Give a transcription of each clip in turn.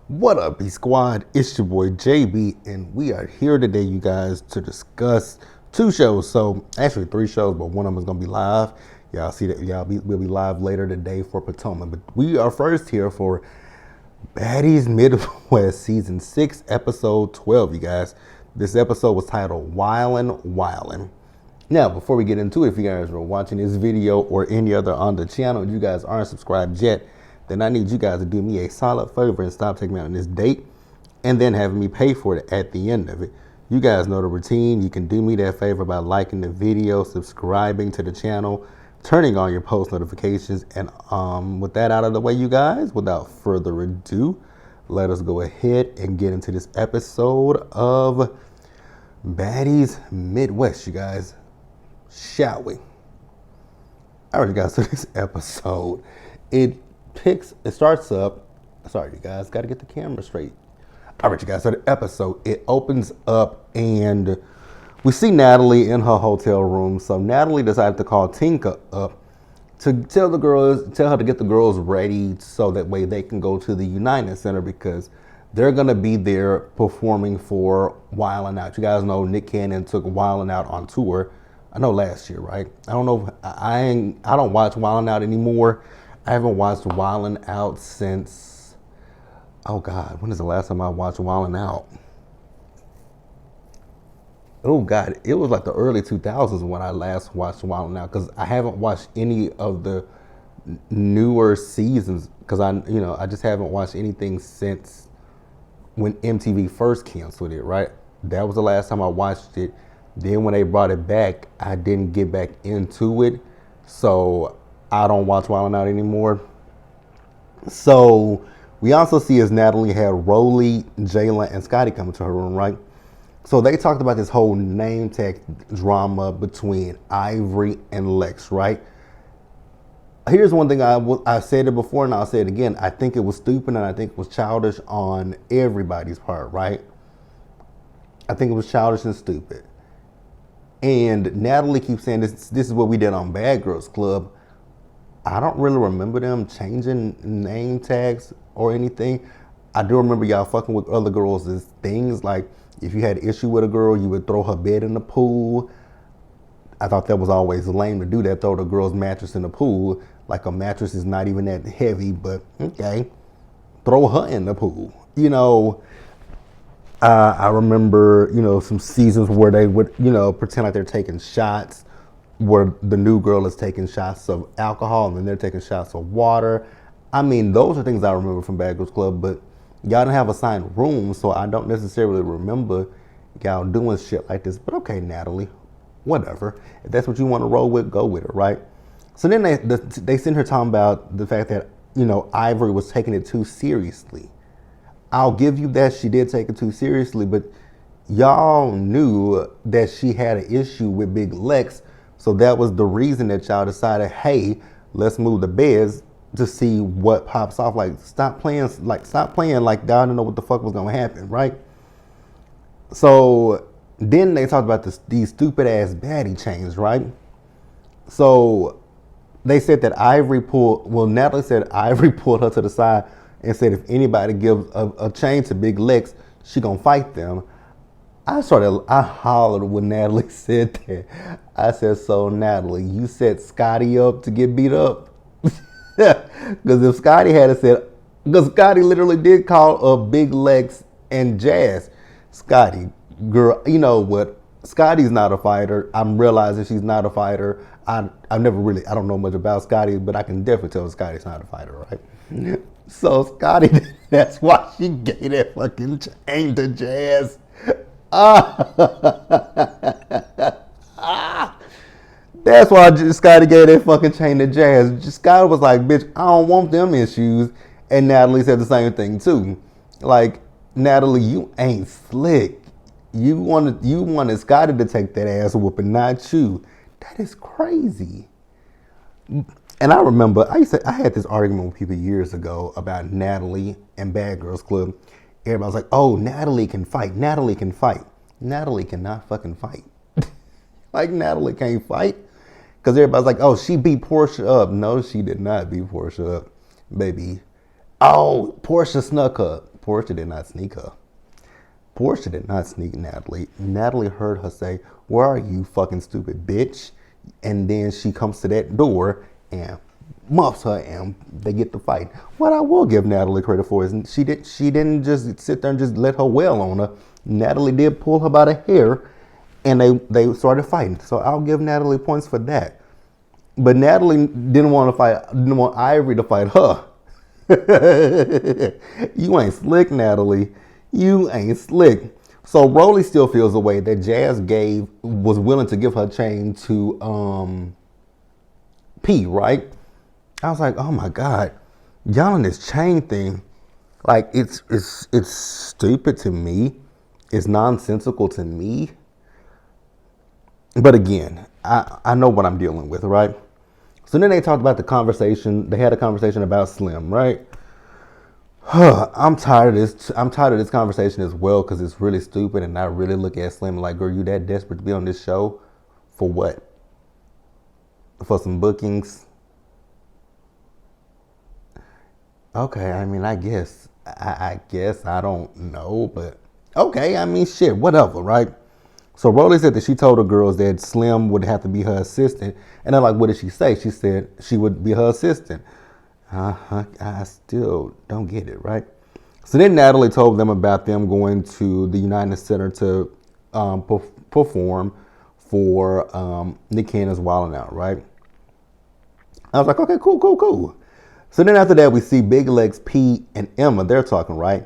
What up, B Squad? It's your boy JB, and we are here today, you guys, to discuss two shows. So, actually, three shows, but one of them is gonna be live. Y'all see that? We'll be live later today for Potomac. But we are first here for Baddies Midwest Season 6, Episode 12, you guys. This episode was titled Wildin' Wildin'. Now, before we get into it, if you guys are watching this video or any other on the channel and you guys aren't subscribed yet, then I need you guys to do me a solid favor and stop taking me out on this date and then having me pay for it at the end of it. You guys know the routine. You can do me that favor by liking the video, subscribing to the channel, turning on your post notifications. And with that out of the way, you guys, without further ado, let us go ahead and get into this episode of Baddies Midwest, you guys. Shall we? All right, you guys, so this episode, it starts up, sorry, you guys, got to get the camera straight. All right, you guys, so the episode, it opens up and we see Natalie in her hotel room. So Natalie decided to call Tinka up to tell her to get the girls ready so that way they can go to the United Center because they're going to be there performing for Wildin' Out. You guys know Nick Cannon took Wildin' Out on tour. I know last year, right? I don't know. I don't watch Wildin' Out anymore. I haven't watched Wildin' Out since, oh God, when is the last time I watched Wildin' Out? Oh God, it was like the early 2000s when I last watched Wildin' Out because I haven't watched any of the newer seasons because I just haven't watched anything since when MTV first canceled it, right? That was the last time I watched it. Then when they brought it back, I didn't get back into it. So I don't watch Wildin' Out anymore. So we also see as Natalie had Rolly, Jayla, and Scotty come to her room, right? So they talked about this whole name tag drama between Ivory and Lex, right? Here's one thing I said it before and I'll say it again. I think it was stupid and I think it was childish on everybody's part, right? I think it was childish and stupid. And Natalie keeps saying this is what we did on Bad Girls Club. I don't really remember them changing name tags or anything. I do remember y'all fucking with other girls as things like if you had an issue with a girl, you would throw her bed in the pool. I thought that was always lame to do that, throw the girl's mattress in the pool. Like a mattress is not even that heavy, but okay. Throw her in the pool. I remember, some seasons where they would, pretend like they're taking shots, where the new girl is taking shots of alcohol and then they're taking shots of water. I mean, those are things I remember from Bad Girls Club, but y'all didn't have assigned rooms, so I don't necessarily remember y'all doing shit like this. But okay, Natalie, whatever. If that's what you want to roll with, go with it, right? So then they sent her talking about the fact that, Ivory was taking it too seriously. I'll give you that she did take it too seriously, but y'all knew that she had an issue with Big Lex, so that was the reason that y'all decided, hey, let's move the beds to see what pops off. Like, stop playing like y'all didn't know what the fuck was gonna happen, right? So then they talked about these stupid ass baddie chains, right? So they said that Natalie said Ivory pulled her to the side and said if anybody gives a chain to Big Lex, she gonna fight them. I hollered when Natalie said that. I said, so Natalie, you set Scotty up to get beat up? Because if Scotty had said, because Scotty literally did call up Big Lex and Jazz. Scotty, girl, you know what? Scotty's not a fighter. I'm realizing she's not a fighter. I don't know much about Scotty, but I can definitely tell Scotty's not a fighter, right? So Scotty, that's why she gave that fucking chain to Jazz. That's why Scotty gave that fucking chain to Jazz. Scotty was like, bitch, I don't want them issues. And Natalie said the same thing too. Like, Natalie, you ain't slick. You wanted Scotty to take that ass whooping, not you. That is crazy. And I remember I had this argument with people years ago about Natalie and Bad Girls Club. Everybody was like, oh, Natalie can fight. Natalie can fight. Natalie cannot fucking fight. Like, Natalie can't fight. Because everybody's like, oh, she beat Portia up. No, she did not beat Portia up, baby. Oh, Portia snuck her. Portia did not sneak her. Portia did not sneak Natalie. Natalie heard her say, "Where are you, fucking stupid bitch?" And then she comes to that door and muffs her, and they get the fight. What I will give Natalie credit for is she didn't just sit there and just let her wail on her. Natalie did pull her by the hair, and they started fighting. So I'll give Natalie points for that. But Natalie didn't want Ivory to fight her. You ain't slick, Natalie. You ain't slick. So Rolly still feels the way that Jazz was willing to give her chain to P, right? I was like, oh my God, y'all in this chain thing, like it's stupid to me. It's nonsensical to me. But again, I know what I'm dealing with, right? So then they talked about the conversation. They had a conversation about Slim, right? I'm tired of this. I'm tired of this conversation as well because it's really stupid, and I really look at Slim like, girl, you that desperate to be on this show for what? For some bookings? Okay, I mean, I guess I don't know, but okay, I mean, shit, whatever, right? So Rolly said that she told the girls that Slim would have to be her assistant, and they're like, what did she say? She said she would be her assistant. I still don't get it, right? So then Natalie told them about them going to the United Center to perform for Nick Cannon's Wildin' Out, right? I was like, okay, cool. So then after that, we see Big Lex, P, and Emma. They're talking, right?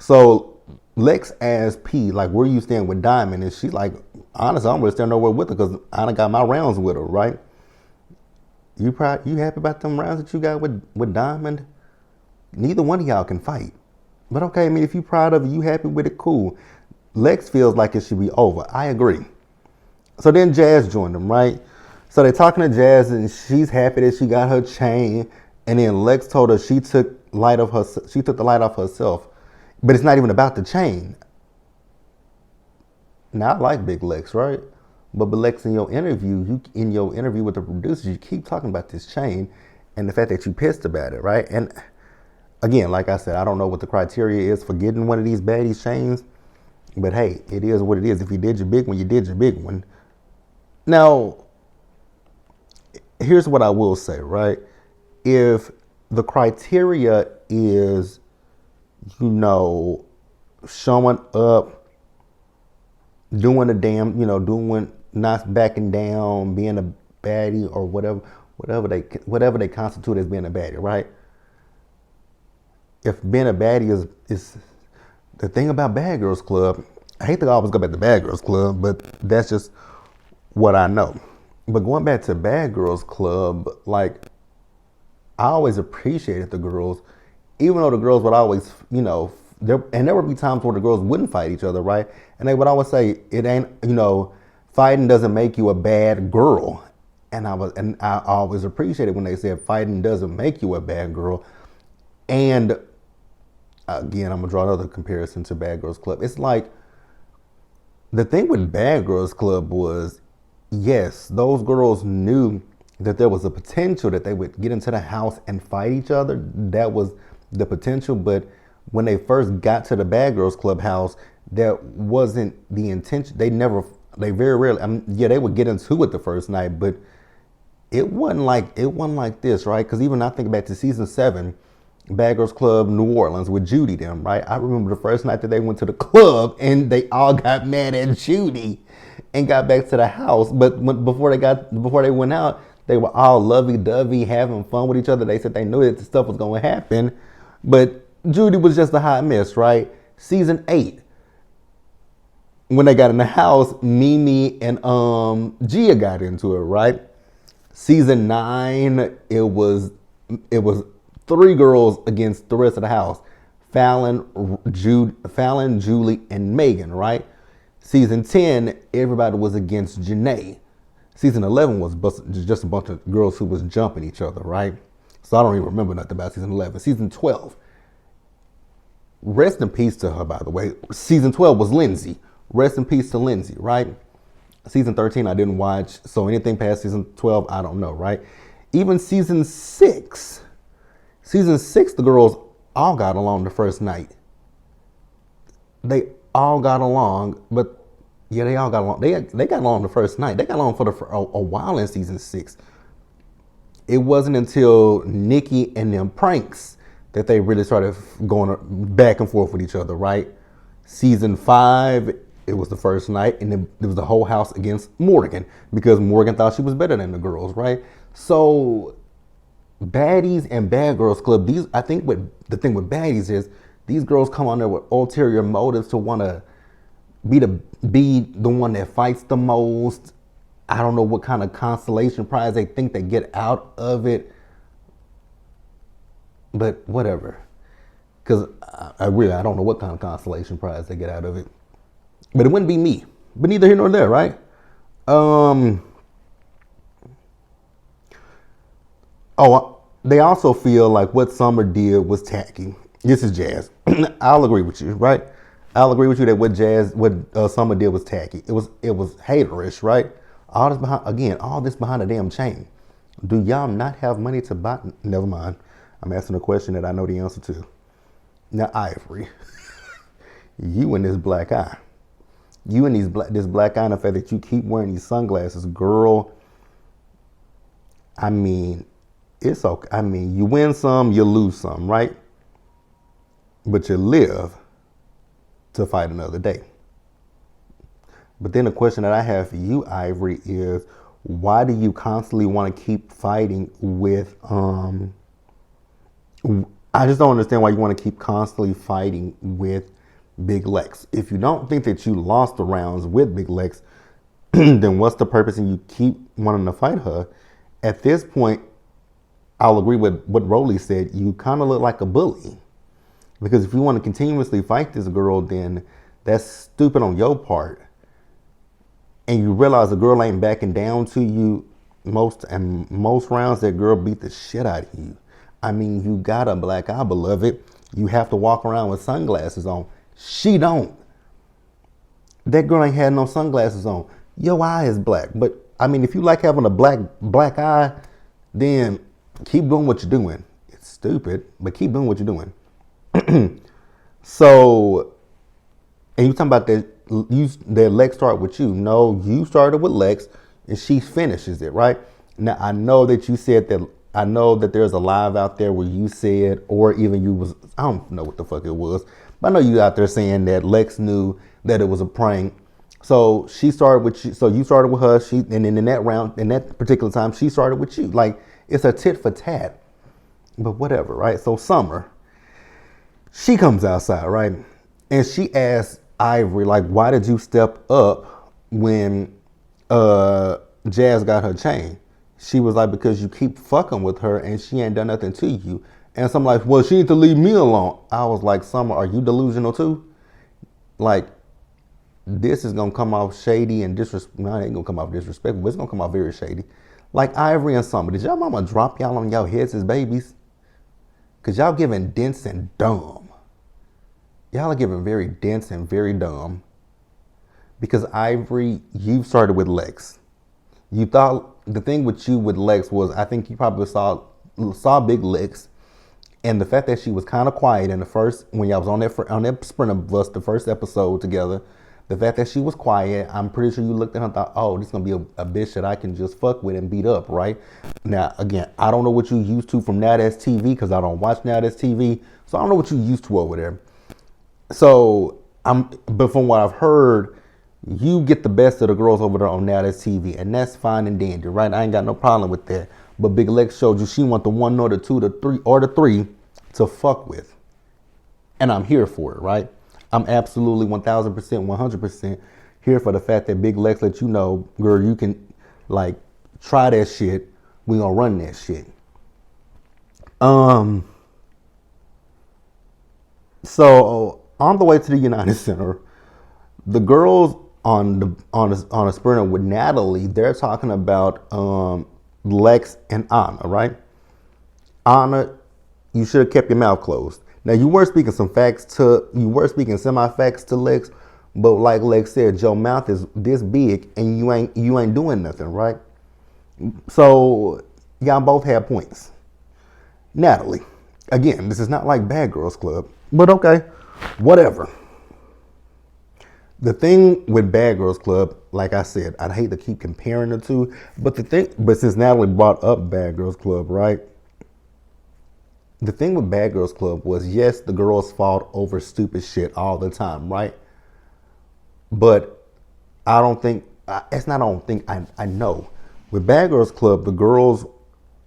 So Lex asked P, like, where you stand with Diamond? And she's like, honestly, I don't really stand nowhere with her because I done got my rounds with her, right? You happy about them rounds that you got with Diamond? Neither one of y'all can fight. But okay, I mean, if you proud of it, you happy with it, cool. Lex feels like it should be over. I agree. So then Jazz joined them, right? So they're talking to Jazz, and she's happy that she got her chain. And then Lex told her she took the light off herself. But it's not even about the chain. Now, I like Big Lex, right? But Lex, in your interview with the producers, you keep talking about this chain and the fact that you pissed about it, right? And again, like I said, I don't know what the criteria is for getting one of these Baddies chains. But hey, it is what it is. If you did your big one, you did your big one. Now, here's what I will say, right? If the criteria is, showing up, doing a damn, doing, not backing down, being a baddie or whatever they constitute as being a baddie, right? If being a baddie is the thing about Bad Girls Club, I hate to always go back to Bad Girls Club, but that's just what I know. But going back to Bad Girls Club, like, I always appreciated the girls, even though the girls would always, there would be times where the girls wouldn't fight each other, right? And they would always say, it ain't, fighting doesn't make you a bad girl. And I always appreciated when they said fighting doesn't make you a bad girl. And again, I'm gonna draw another comparison to Bad Girls Club. It's like, the thing with Bad Girls Club was, yes, those girls knew that there was a potential that they would get into the house and fight each other. That was the potential. But when they first got to the Bad Girls Club house, that wasn't the intention. They very rarely, they would get into it the first night, but it wasn't like this, right? Because even I think back to season 7, Bad Girls Club New Orleans with Judy them, right? I remember the first night that they went to the club and they all got mad at Judy and got back to the house. But before they went out, they were all lovey-dovey, having fun with each other. They said they knew that the stuff was going to happen. But Judy was just a hot mess, right? Season 8, when they got in the house, Mimi and Gia got into it, right? Season 9, it was 3 girls against the rest of the house. Fallon, Julie, and Megan, right? Season 10, everybody was against Janae. Season 11 was just a bunch of girls who was jumping each other, right? So I don't even remember nothing about season 11. Season 12, rest in peace to her, by the way. Season 12 was Lindsay. Rest in peace to Lindsay, right? Season 13, I didn't watch. So anything past season 12, I don't know, right? Even season 6, the girls all got along the first night. they all got along, but yeah, they all got along. They got along the first night. They got along for a while in season 6. It wasn't until Nikki and them pranks that they really started going back and forth with each other, right? Season 5, it was the first night, and it was the whole house against Morgan because Morgan thought she was better than the girls, right? So, Baddies and Bad Girls Club, I think what the thing with Baddies is these girls come on there with ulterior motives to want to be the one that fights the most. I don't know what kind of consolation prize they think they get out of it, but whatever. Because I don't know what kind of consolation prize they get out of it. But it wouldn't be me. But neither here nor there, right? They also feel like what Summer did was tacky. This is Jazz. I'll agree with you, right? I'll agree with you that what Summer did was tacky. It was haterish, right? All this behind a damn chain. Do y'all not have money to buy? Never mind. I'm asking a question that I know the answer to. Now, Ivory, you and this black eye. You and this black eye and the fact that you keep wearing these sunglasses, girl. I mean, it's okay. I mean, you win some, you lose some, right? But you live to fight another day. But then the question that I have for you, Ivory, is why do you constantly want to keep fighting with, I just don't understand why you want to keep constantly fighting with Big Lex. If you don't think that you lost the rounds with Big Lex, then what's the purpose in you keep wanting to fight her? At this point, I'll agree with what Rolly said. You kind of look like a bully. Because if you want to continuously fight this girl, then that's stupid on your part. And you realize the girl ain't backing down to you most rounds, that girl beat the shit out of you. I mean, you got a black eye, beloved. You have to walk around with sunglasses on. She don't. That girl ain't had no sunglasses on. Your eye is black. But I mean, if you like having a black eye, then keep doing what you're doing. It's stupid, but keep doing what you're doing. So, and you talking about that Lex started with you. No, you started with Lex and she finishes it, right? Now, I know that you said that, I know that there's a live out there where you said, or even you was, I don't know what the fuck it was, but I know you out there saying that Lex knew that it was a prank. So she started with you, so you started with her, and then in that round, in that particular time, she started with you. Like, it's a tit for tat, but whatever, right? So Summer, she comes outside, right? And she asks Ivory, like, why did you step up when Jazz got her chain? She was like, because you keep fucking with her and she ain't done nothing to you. And so I'm like, well, she need to leave me alone. I was like, Summer, are you delusional too? Like, this is gonna come off shady and disrespectful. No, it ain't gonna come off disrespectful, but it's gonna come off very shady. Like Ivory and Summer, did y'all mama drop y'all on y'all heads as babies? Cause y'all giving dense and dumb. Y'all are giving very dense and very dumb. Because Ivory, you started with Lex. You thought the thing with you with Lex was, I think you probably saw Big Lex, and the fact that she was kind of quiet in the first, when y'all was on that Sprinter bus, the first episode together, the fact that she was quiet, I'm pretty sure you looked at her and thought, oh, this is gonna be a bitch that I can just fuck with and beat up, right? Now, again, I don't know what you used to from Now That's TV, because I don't watch Now That's TV, so I don't know what you used to over there. So, but from what I've heard, you get the best of the girls over there on Now That's TV, and that's fine and dandy, right? I ain't got no problem with that. But Big Lex showed you she want the 1 or the 2, the 3 or the 3 to fuck with. And I'm here for it, right? I'm absolutely 1,000%, 100% here for the fact that Big Lex let you know, girl, you can like try that shit. We gonna run that shit. So on the way to the United Center, the girls on a Sprinter with Natalie, they're talking about Lex and Anna, right? Anna, you should have kept your mouth closed. Now you were speaking semi-facts to Lex, but like Lex said, your mouth is this big and you ain't doing nothing, right? So y'all both have points. Natalie, again, this is not like Bad Girls Club, but okay, whatever. The thing with Bad Girls Club, like I said, I'd hate to keep comparing the two, but since Natalie brought up Bad Girls Club, right? The thing with Bad Girls Club was, yes, the girls fought over stupid shit all the time, right? But I don't think, it's not, I don't think, I know. With Bad Girls Club, the girls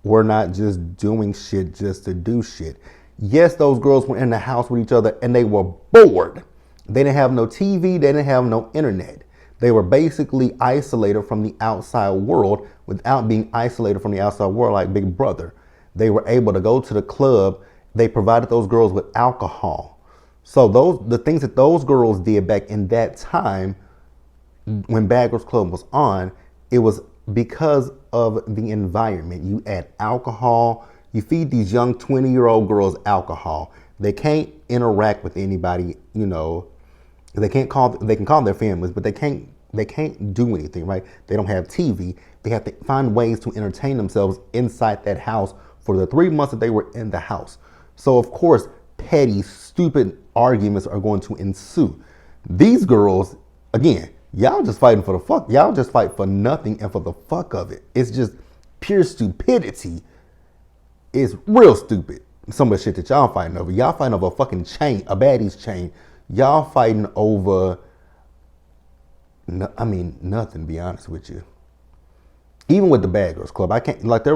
were not just doing shit just to do shit. Yes, those girls were in the house with each other and they were bored. They didn't have no TV, they didn't have no internet. They were basically isolated from the outside world without being isolated from the outside world like Big Brother. They were able to go to the club. They provided those girls with alcohol. So the things that those girls did back in that time when Bad Girls Club was on, it was because of the environment. You add alcohol, you feed these young 20-year-old girls alcohol. They can't interact with anybody, you know. They can call their families, but they can't do anything, right? They don't have TV. They have to find ways to entertain themselves inside that house for the 3 months that they were in the house. So of course, petty, stupid arguments are going to ensue. These girls, again, y'all just fighting for the fuck. Y'all just fight for nothing and for the fuck of it. It's just pure stupidity. It's real stupid. Some of the shit that y'all fighting over. Y'all fighting over a fucking chain, a baddies chain. Y'all fighting over, nothing, to be honest with you. Even with the Bad Girls Club, I can't, like, there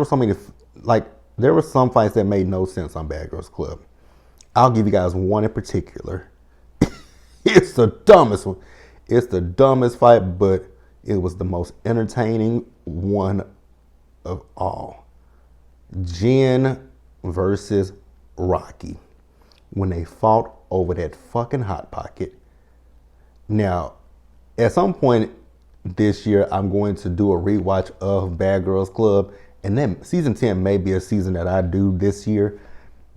were some fights that made no sense on Bad Girls Club. I'll give you guys one in particular. It's the dumbest one. It's the dumbest fight, but it was the most entertaining one of all. Jen versus Rocky. When they fought over that fucking Hot Pocket. Now, at some point this year, I'm going to do a rewatch of Bad Girls Club. And then season 10 may be a season that I do this year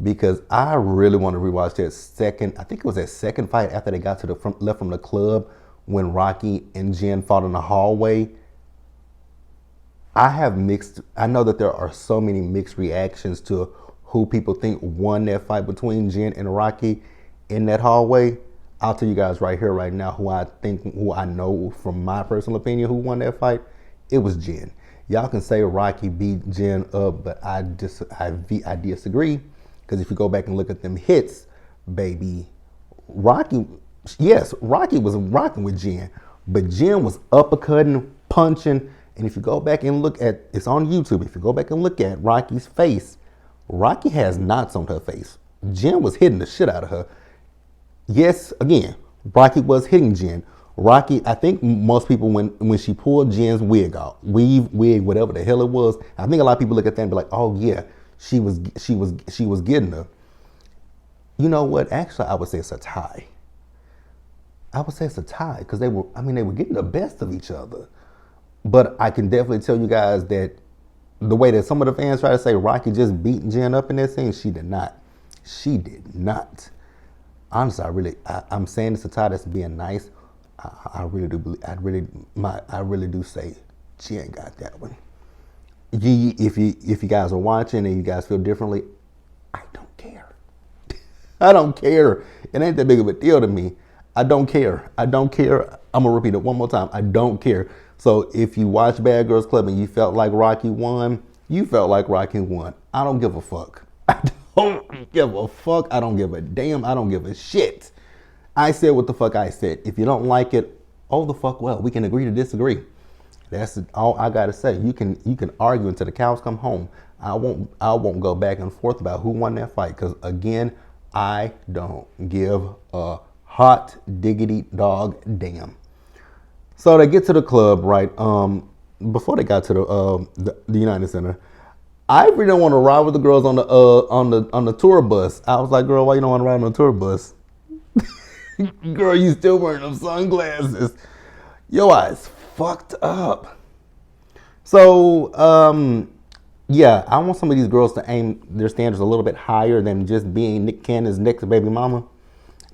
because I really want to rewatch that second, I think it was that second fight after they got to left from the club when Rocky and Jen fought in the hallway. I know that there are so many mixed reactions to who people think won that fight between Jen and Rocky in that hallway. I'll tell you guys right here, right now, who I know from my personal opinion who won that fight. It was Jen. Y'all can say Rocky beat Jen up, but I disagree. Because if you go back and look at them hits, baby, Rocky was rocking with Jen, but Jen was uppercutting, punching, and if you go back and look at, it's on YouTube, if you go back and look at Rocky's face, Rocky has knots on her face. Jen was hitting the shit out of her. Yes, again, Rocky was hitting Jen. Rocky, I think most people, when she pulled Jen's wig off, wig, whatever the hell it was, I think a lot of people look at that and be like, oh yeah, she was getting her. You know what? Actually, I would say it's a tie. I would say it's a tie because they were getting the best of each other. But I can definitely tell you guys that the way that some of the fans try to say Rocky just beat Jen up in that scene, she did not. She did not. Honestly, I'm saying it's a tie that's being nice. I really do say Jen got that one. If you guys are watching and you guys feel differently, I don't care. I don't care. It ain't that big of a deal to me. I don't care. I don't care. I'm gonna repeat it one more time. I don't care. So if you watch Bad Girls Club and you felt like Rocky won, you felt like Rocky won. I don't give a fuck. I don't give a fuck. I don't give a damn. I don't give a shit. I said what the fuck I said. If you don't like it, oh the fuck well. We can agree to disagree. That's all I gotta say. You can argue until the cows come home. I won't go back and forth about who won that fight because again, I don't give a hot diggity dog damn. So they get to the club, right? Before they got to the United Center, I really don't want to ride with the girls on the tour bus. I was like, girl, why you don't want to ride on the tour bus? Girl, you still wearing them sunglasses. Your eyes fucked up. So, yeah, I want some of these girls to aim their standards a little bit higher than just being Nick Cannon's next baby mama.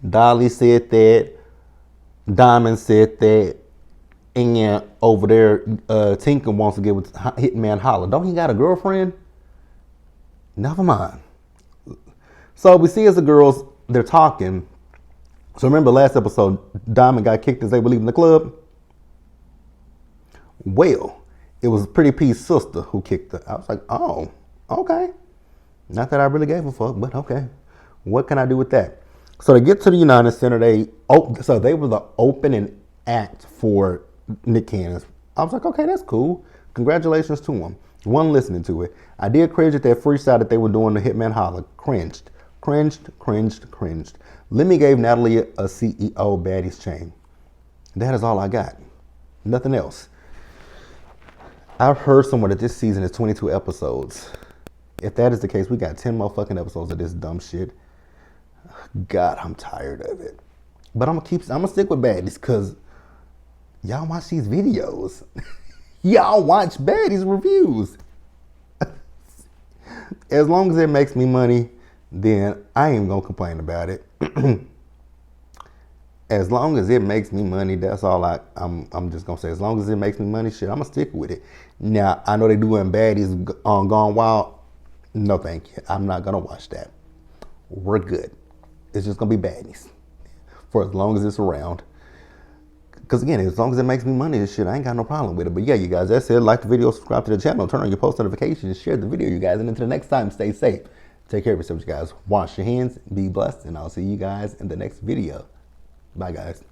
Dolly said that. Diamond said that. And over there, Tinker wants to get with Hitman Holla. Don't he got a girlfriend? Never mind. So we see as the girls, they're talking. So remember last episode, Diamond got kicked as they were leaving the club? Well, it was Pretty P's sister who kicked her. I was like, oh, okay. Not that I really gave a fuck, but okay. What can I do with that? So to get to the United Center, they were the opening act for Nick Cannon's. I was like, okay, that's cool. Congratulations to them. One listening to it. I did cringe at that freestyle that they were doing the Hitman Holla. Cringed. Lemmy gave Natalie a CEO Baddies chain. That is all I got. Nothing else. I've heard somewhere that this season is 22 episodes. If that is the case, we got 10 motherfucking episodes of this dumb shit. God, I'm tired of it. But I'm gonna stick with Baddies because y'all watch these videos. Y'all watch Baddies reviews. As long as it makes me money, then I ain't gonna complain about it. As long as it makes me money, that's all I'm just gonna say. As long as it makes me money, shit, I'm gonna stick with it. Now, I know they doing Baddies on Gone Wild. No, thank you. I'm not gonna watch that. We're good. It's just gonna be Baddies for as long as it's around. Because again, as long as it makes me money, this shit, I ain't got no problem with it. But yeah, you guys, that's it. Like the video, subscribe to the channel, turn on your post notifications, share the video, you guys. And until next time, stay safe. Take care of yourselves, you guys. Wash your hands, be blessed, and I'll see you guys in the next video. Bye, guys.